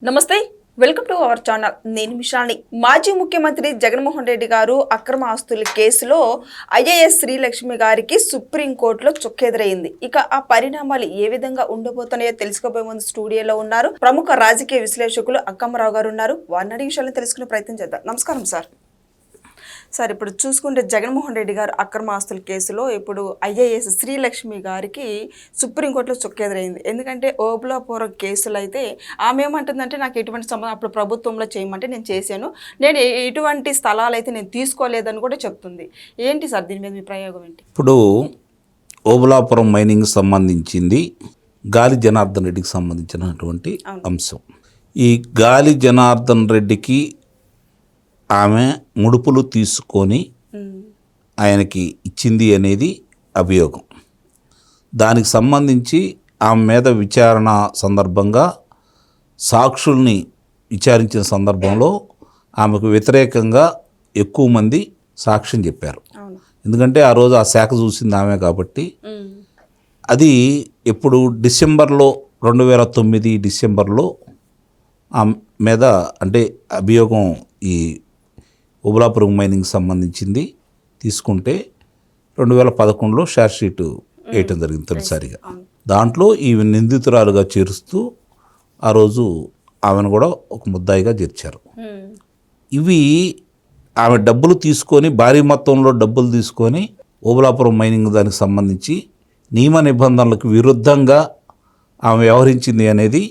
నమస్తే, welcome to our channel. నేను మిషాని. మాజీ ముఖ్యమంత్రి జగన్మోహన్ రెడ్డి గారు అక్రమ ఆస్తుల కేసులో ఐఏఎస్ శ్రీలక్ష్మి గారికి సుప్రీంకోర్టులో చుక్కెదురైంది. ఇక ఆ పరిణామాలు ఏ విధంగా ఉండబోతున్నాయో తెలుసుకోబోయే ముందు స్టూడియోలో ఉన్నారు ప్రముఖ రాజకీయ విశ్లేషకులు అక్కమ్మరావు గారు ఉన్నారు. వారిని అడిగే విషయాలను తెలుసుకునే ప్రయత్నం చేద్దాం. నమస్కారం సార్. సార్, ఇప్పుడు చూసుకుంటే జగన్మోహన్ రెడ్డి గారు అక్రమ ఆస్తుల కేసులో ఇప్పుడు ఐఏఎస్ శ్రీలక్ష్మి గారికి సుప్రీంకోర్టులో చుక్కెదురైంది. ఎందుకంటే ఓబులాపురం కేసులు అయితే ఆమె ఏమంటుందంటే, నాకు ఎటువంటి సంబంధం, అప్పుడు ప్రభుత్వంలో చేయమంటే నేను చేశాను, నేను ఎటువంటి స్థలాలు అయితే నేను తీసుకోలేదని కూడా చెప్తుంది. ఏంటి సార్ దీని మీద మీ ప్రయోగం ఏంటి? ఇప్పుడు ఓబులాపురం మైనింగ్ సంబంధించింది గాలి జనార్దన్ రెడ్డికి సంబంధించినటువంటి అంశం. ఈ గాలి జనార్దన్ రెడ్డికి ఆమె ముడుపులు తీసుకొని ఆయనకి ఇచ్చింది అనేది అభియోగం. దానికి సంబంధించి ఆమె మీద విచారణ సందర్భంగా సాక్షుల్ని విచారించిన సందర్భంలో ఆమెకు వ్యతిరేకంగా ఎక్కువ మంది సాక్ష్యం చెప్పారు. ఎందుకంటే ఆ రోజు ఆ శాఖ చూసింది ఆమె కాబట్టి. అది ఎప్పుడు డిసెంబర్లో 2009 డిసెంబర్లో ఆమె మీద అంటే అభియోగం ఈ ఓబులాపురం మైనింగ్ సంబంధించింది తీసుకుంటే 2011లో షార్ట్ షీట్ వేయటం జరిగింది తొలిసారిగా. దాంట్లో ఈ నిందితురాలుగా చేరుస్తూ ఆ రోజు ఆమెను కూడా ఒక ముద్దాయిగా చేర్చారు. ఇవి ఆమె డబ్బులు తీసుకొని భారీ మొత్తంలో డబ్బులు తీసుకొని ఓబులాపురం మైనింగ్ దానికి సంబంధించి నియమ నిబంధనలకు విరుద్ధంగా ఆమె వ్యవహరించింది అనేది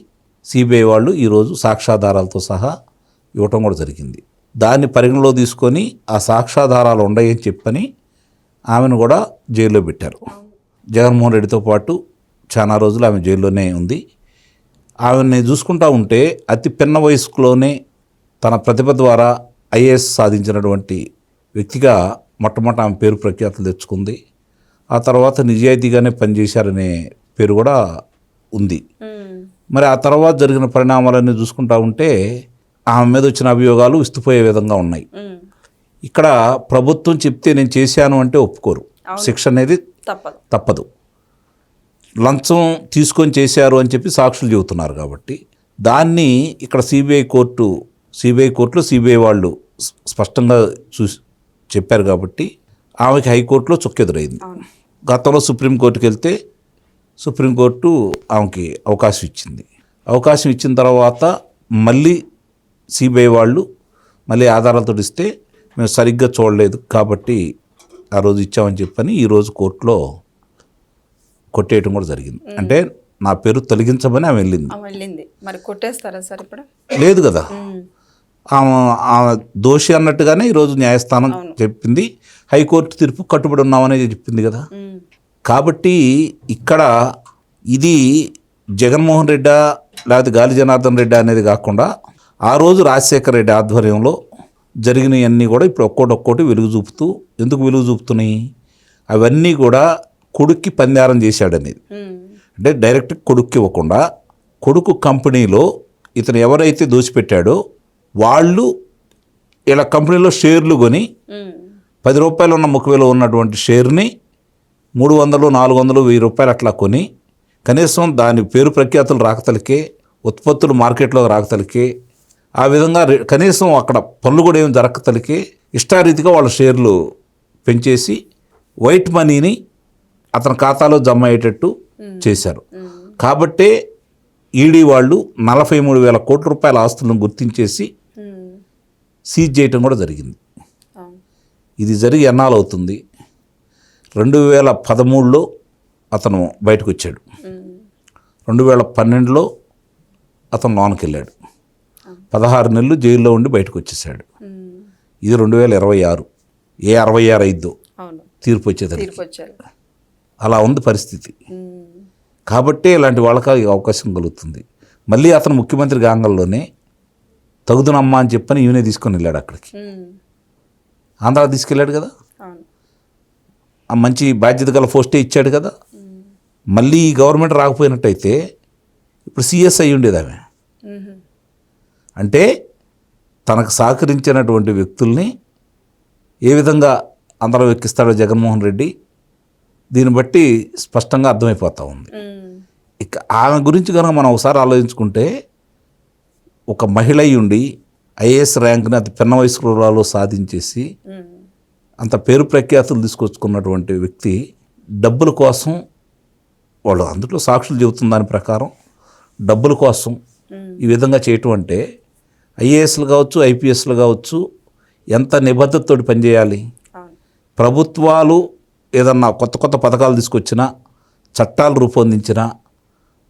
సిబిఐ వాళ్ళు ఈరోజు సాక్ష్యాధారాలతో సహా ఇవ్వటం కూడా జరిగింది. దాన్ని పరిగణలో తీసుకొని ఆ సాక్ష్యాధారాలు ఉన్నాయని చెప్పని ఆమెను కూడా జైల్లో పెట్టారు. జగన్మోహన్ రెడ్డితో పాటు చాలా రోజులు ఆమె జైల్లోనే ఉంది. ఆమెని చూసుకుంటా ఉంటే అతి పిన్న వయసులోనే తన ప్రతిభ ద్వారా ఐఏఎస్ సాధించినటువంటి వ్యక్తిగా మొట్టమొదట ఆమె పేరు ప్రఖ్యాతులు తెచ్చుకుంది. ఆ తర్వాత నిజాయితీగానే పనిచేశారనే పేరు కూడా ఉంది. మరి ఆ తర్వాత జరిగిన పరిణామాలన్నీ చూసుకుంటా ఉంటే ఆమె మీద వచ్చిన అభియోగాలు విస్తుపోయే విధంగా ఉన్నాయి. ఇక్కడ ప్రభుత్వం చెప్తే నేను చేశాను అంటే ఒప్పుకోరు, శిక్ష అనేది తప్పదు. లంచం తీసుకొని చేశారు అని చెప్పి సాక్షులు చెబుతున్నారు కాబట్టి దాన్ని ఇక్కడ సిబిఐ కోర్టులో సిబిఐ వాళ్ళు స్పష్టంగా చెప్పారు కాబట్టి ఆమెకి హైకోర్టులో చుక్కెదురైంది. గతంలో సుప్రీంకోర్టుకి వెళ్తే సుప్రీంకోర్టు ఆమెకి అవకాశం ఇచ్చింది. అవకాశం ఇచ్చిన తర్వాత మళ్ళీ సిబిఐ వాళ్ళు మళ్ళీ ఆధారాలతో ఇస్తే మేము సరిగ్గా చూడలేదు కాబట్టి ఆ రోజు ఇచ్చామని చెప్పని ఈరోజు కోర్టులో కొట్టేయటం కూడా జరిగింది. అంటే నా పేరు తొలగించమని ఆమె వెళ్ళింది. మరి కొట్టేస్తారా సార్ ఇప్పుడు? లేదు కదా, ఆమె దోషి అన్నట్టుగానే ఈరోజు న్యాయస్థానం చెప్పింది. హైకోర్టు తీర్పు కట్టుబడి ఉన్నామని చెప్పింది కదా. కాబట్టి ఇక్కడ ఇది జగన్మోహన్ రెడ్డా లేకపోతే గాలి జనార్దన్ రెడ్డి అనేది కాకుండా ఆ రోజు రాజశేఖర రెడ్డి ఆధ్వర్యంలో జరిగినవన్నీ కూడా ఇప్పుడు ఒక్కోటి వెలుగు చూపుతూ, ఎందుకు వెలుగు చూపుతున్నాయి అవన్నీ కూడా కొడుక్కి పందారం చేశాడనేది. అంటే డైరెక్ట్ కొడుక్కి ఇవ్వకుండా కొడుకు కంపెనీలో ఇతను ఎవరైతే దోచిపెట్టాడో వాళ్ళు ఇలా కంపెనీలో షేర్లు కొని 10 రూపాయలు ఉన్న ముఖవిలో ఉన్నటువంటి షేర్ని 300, 400, 1000 రూపాయలు అట్లా కొని కనీసం దాని పేరు ప్రఖ్యాతులు రాకతలకే, ఉత్పత్తులు మార్కెట్లోకి రాకతలకే, ఆ విధంగా కనీసం అక్కడ పనులు కూడా ఏమి జరగతలకే ఇష్టారీతిగా వాళ్ళ షేర్లు పెంచేసి వైట్ మనీని అతని ఖాతాలో జమ అయ్యేటట్టు చేశారు. కాబట్టే ఈడీ వాళ్ళు 43,000 కోట్ల రూపాయల ఆస్తులను గుర్తించేసి సీజ్ చేయటం కూడా జరిగింది. ఇది జరిగి ఎన్నాళ్ళు అవుతుంది? 2013లో అతను బయటకు వచ్చాడు. 2012లో అతను లోనికి వెళ్ళాడు. 16 నెలలు జైల్లో ఉండి బయటకు వచ్చేసాడు. ఇది 2026. 66 అయిద్దో తీర్పు వచ్చేదానికి. అలా ఉంది పరిస్థితి. కాబట్టే ఇలాంటి వాళ్ళకి అవకాశం కలుగుతుంది. మళ్ళీ అతను ముఖ్యమంత్రి గాంగల్లోనే తగుదునమ్మా అని చెప్పని ఈయనే తీసుకొని వెళ్ళాడు అక్కడికి. ఆంధ్ర తీసుకెళ్ళాడు కదా, ఆ మంచి బాధ్యత గల పోస్టే ఇచ్చాడు కదా. మళ్ళీ ఈ గవర్నమెంట్ రాకపోయినట్టయితే ఇప్పుడు సిఎస్ అయి ఉండేది ఆమె. అంటే తనకు సహకరించినటువంటి వ్యక్తుల్ని ఏ విధంగా అందరం ఎక్కిస్తాడో జగన్మోహన్ రెడ్డి దీన్ని బట్టి స్పష్టంగా అర్థమైపోతూ ఉంది. ఇక ఆమె గురించి కనుక మనం ఒకసారి ఆలోచించుకుంటే ఒక మహిళ అయి ఉండి ఐఏఎస్ ర్యాంక్ని అతి పిన్న వయసులో సాధించేసి అంత పేరు ప్రఖ్యాతులు తీసుకొచ్చుకున్నటువంటి వ్యక్తి డబ్బుల కోసం, వాళ్ళు అందులో సాక్షులు చెబుతున్న దాని ప్రకారం డబ్బుల కోసం ఈ విధంగా చేయటం అంటే ఐఏఎస్లు కావచ్చు, ఐపీఎస్లు కావచ్చు, ఎంత నిబద్ధతతో పనిచేయాలి. ప్రభుత్వాలు ఏదన్నా కొత్త కొత్త పథకాలు తీసుకొచ్చినా, చట్టాలు రూపొందించినా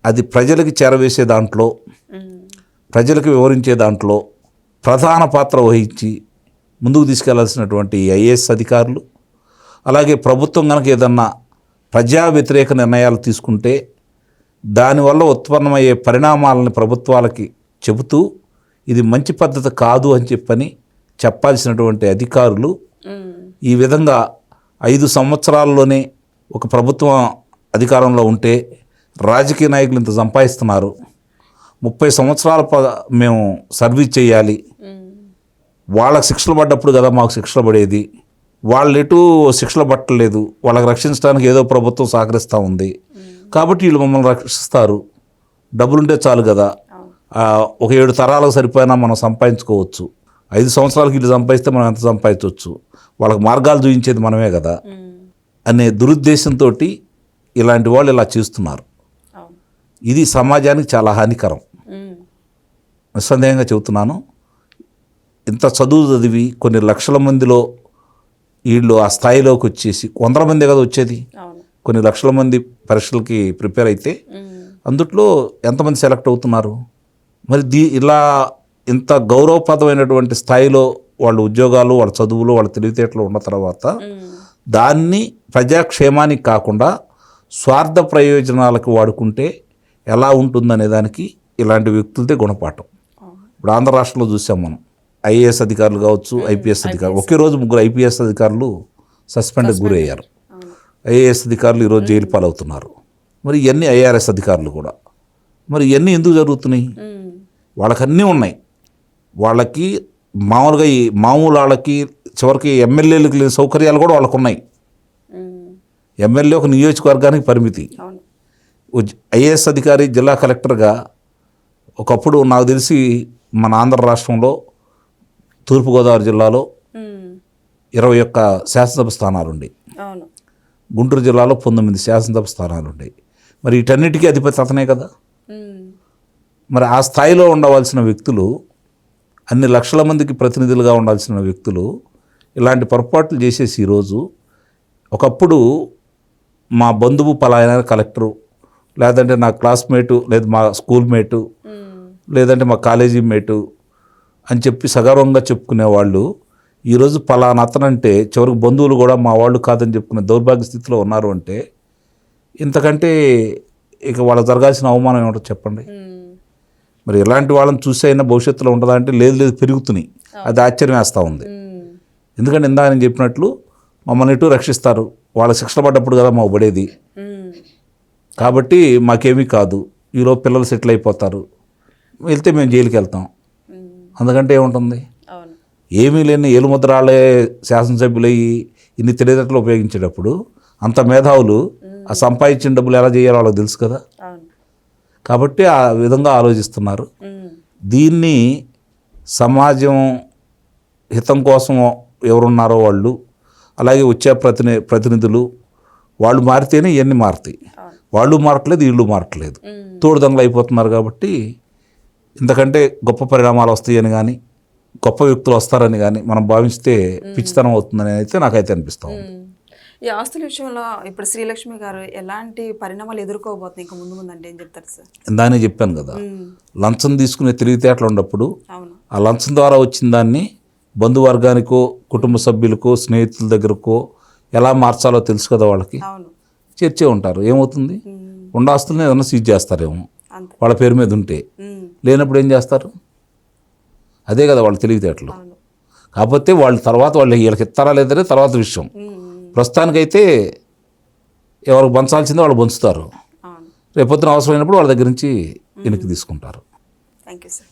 అది ప్రజలకి చేరవేసే దాంట్లో, ప్రజలకు వివరించే దాంట్లో ప్రధాన పాత్ర వహించి ముందుకు తీసుకెళ్లాల్సినటువంటి ఐఏఎస్ అధికారులు, అలాగే ప్రభుత్వం కనుక ఏదన్నా ప్రజా వ్యతిరేక నిర్ణయాలు తీసుకుంటే దానివల్ల ఉత్పన్నమయ్యే పరిణామాలని ప్రభుత్వాలకి చెబుతూ ఇది మంచి పద్ధతి కాదు అని చెప్పాల్సినటువంటి అధికారులు ఈ విధంగా 5 సంవత్సరాల్లోనే ఒక ప్రభుత్వం అధికారంలో ఉంటే రాజకీయ నాయకులు ఇంత సంపాదిస్తున్నారు, 30 సంవత్సరాల మేము సర్వీస్ చేయాలి, వాళ్ళకి శిక్షలు పడ్డప్పుడు కదా మాకు శిక్షలు పడేది, వాళ్ళు ఎటు శిక్షలు పట్టలేదు, వాళ్ళకి రక్షించడానికి ఏదో ప్రభుత్వం సహకరిస్తూ ఉంది కాబట్టి వీళ్ళు మమ్మల్ని రక్షిస్తారు, డబ్బులుంటే చాలు కదా, ఒక 7 తరాలకు సరిపోయినా మనం సంపాదించుకోవచ్చు, 5 సంవత్సరాలకి వీళ్ళు సంపాదిస్తే మనం ఎంత సంపాదించవచ్చు, వాళ్ళకి మార్గాలు చూపించేది మనమే కదా అనే దురుద్దేశంతో ఇలాంటి వాళ్ళు ఇలా చేస్తున్నారు. ఇది సమాజానికి చాలా హానికరం. నిస్సందేహంగా చెబుతున్నాను. ఇంత చదువు చదివి కొన్ని లక్షల మందిలో వీళ్ళు ఆ స్థాయిలోకి వచ్చేసి, వందల మంది కదా వచ్చేది, కొన్ని లక్షల మంది పరీక్షలకి ప్రిపేర్ అయితే అందుట్లో ఎంతమంది సెలెక్ట్ అవుతున్నారు? మరి ఇలా ఇంత గౌరవప్రదమైనటువంటి స్థాయిలో వాళ్ళ ఉద్యోగాలు, వాళ్ళ చదువులు, వాళ్ళ తెలివితేటలు ఉన్న తర్వాత దాన్ని ప్రజాక్షేమానికి కాకుండా స్వార్థ ప్రయోజనాలకు వాడుకుంటే ఎలా ఉంటుందనే దానికి ఇలాంటి వ్యక్తులదే గుణపాఠం. ఇప్పుడు ఆంధ్ర రాష్ట్రంలో చూసాం మనం, ఐఏఎస్ అధికారులు కావచ్చు, ఐపీఎస్ అధికారులు, ఒకే రోజు 3 ఐపీఎస్ అధికారులు సస్పెండ్కి గురయ్యారు. ఐఏఎస్ అధికారులు ఈరోజు జైలు పాలవుతున్నారు. మరి ఇవన్నీ ఐఆర్ఎస్ అధికారులు కూడా. మరి ఇవన్నీ ఎందుకు జరుగుతున్నాయి? వాళ్ళకి అన్నీ ఉన్నాయి. వాళ్ళకి మామూలుగా ఈ మామూలు వాళ్ళకి చివరికి ఎమ్మెల్యేలకు లేని సౌకర్యాలు కూడా వాళ్ళకు ఉన్నాయి. ఎమ్మెల్యే ఒక నియోజకవర్గానికి పరిమితి. ఐఏఎస్ అధికారి జిల్లా కలెక్టర్గా ఒకప్పుడు నాకు తెలిసి మన ఆంధ్ర రాష్ట్రంలో తూర్పుగోదావరి జిల్లాలో 21 శాసనసభ స్థానాలు ఉన్నాయి. గుంటూరు జిల్లాలో 19 శాసనసభ స్థానాలు ఉన్నాయి. మరి వీటన్నిటికీ అధిపతి అతనే కదా. మరి ఆ స్థాయిలో ఉండవలసిన వ్యక్తులు, అన్ని లక్షల మందికి ప్రతినిధులుగా ఉండాల్సిన వ్యక్తులు ఇలాంటి పొరపాట్లు చేసేసి ఈరోజు ఒకప్పుడు మా బంధువు పలాయన కలెక్టరు, లేదంటే నా క్లాస్మేటు, లేదా మా స్కూల్ మేటు, లేదంటే మా కాలేజీ మేటు అని చెప్పి సగర్వంగా చెప్పుకునే వాళ్ళు ఈరోజు పలానా అతనంటే చివరికి బంధువులు కూడా మా వాళ్ళు కాదని చెప్పుకునే దౌర్భాగ్య స్థితిలో ఉన్నారు అంటే ఇంతకంటే ఇక వాళ్ళకి జరగాల్సిన అవమానం ఏమిటో చెప్పండి. మరి ఇలాంటి వాళ్ళని చూసి అయినా భవిష్యత్తులో ఉంటుందా అంటే లేదు పెరుగుతున్నాయి. అది ఆశ్చర్యం వేస్తూ ఉంది. ఎందుకంటే ఇందాక నేను చెప్పినట్లు మమ్మల్ని ఎటు రక్షిస్తారు, వాళ్ళ శిక్షలు పడ్డప్పుడు కదా మాకు పడేది, కాబట్టి మాకేమీ కాదు, ఈలోపు పిల్లలు సెటిల్ అయిపోతారు, వెళ్తే మేము జైలుకి వెళ్తాం, అందుకంటే ఏముంటుంది? ఏమీ లేని ఏలుముద్రాలే శాసనసభ్యులయ్యి ఇన్ని తెలివితేటలు ఉపయోగించేటప్పుడు అంత మేధావులు ఆ సంపాదించిన డబ్బులు ఎలా చేయాలో వాళ్ళకి తెలుసు కదా. కాబట్టి ఆ విధంగా ఆలోచిస్తున్నారు. దీన్ని సమాజం హితం కోసం ఎవరున్నారో వాళ్ళు, అలాగే వచ్చే ప్రతినిధులు వాళ్ళు మారితేనే ఇవన్నీ మారుతాయి. వాళ్ళు మారట్లేదు, వీళ్ళు మారట్లేదు, తోడుదండలు అయిపోతున్నారు. కాబట్టి ఇంతకంటే గొప్ప పరిణామాలు వస్తాయని కానీ, గొప్ప వ్యక్తులు వస్తారని కానీ మనం భావిస్తే పిచ్చితనం అవుతుందని అయితే నాకైతే అనిపిస్తాం. ఈ ఆస్తుల విషయంలో ఇప్పుడు శ్రీలక్ష్మి గారు ఎలాంటి పరిణామాలు ఎదుర్కోబోతుంది ఇంకా ముందు అంటే ఏం చెప్తారు సార్? ఇందానే చెప్పాను కదా, లంచం తీసుకునే తెలివితేటలు ఉన్నప్పుడు ఆ లంచం ద్వారా వచ్చిన దాన్ని బంధువర్గానికో, కుటుంబ సభ్యులకో, స్నేహితుల దగ్గరకో ఎలా మార్చాలో తెలుసు కదా వాళ్ళకి. చర్చే ఉంటారు. ఏమవుతుంది? ఉన్న ఆస్తుల్ని ఏదైనా సీజ్ చేస్తారేమో వాళ్ళ పేరు మీద ఉంటే, లేనప్పుడు ఏం చేస్తారు? అదే కదా వాళ్ళ తెలివితేటలు. కాకపోతే వాళ్ళు తర్వాత వీళ్ళకి ఇస్తారా లేదనే తర్వాత విషయం. ప్రస్తుతానికైతే ఎవరికి పంచాల్సిందో వాళ్ళు పంచుతారు, రేపొద్దున అవసరమైనప్పుడు వాళ్ళ దగ్గర నుంచి వెనక్కి తీసుకుంటారు. Thank you sir.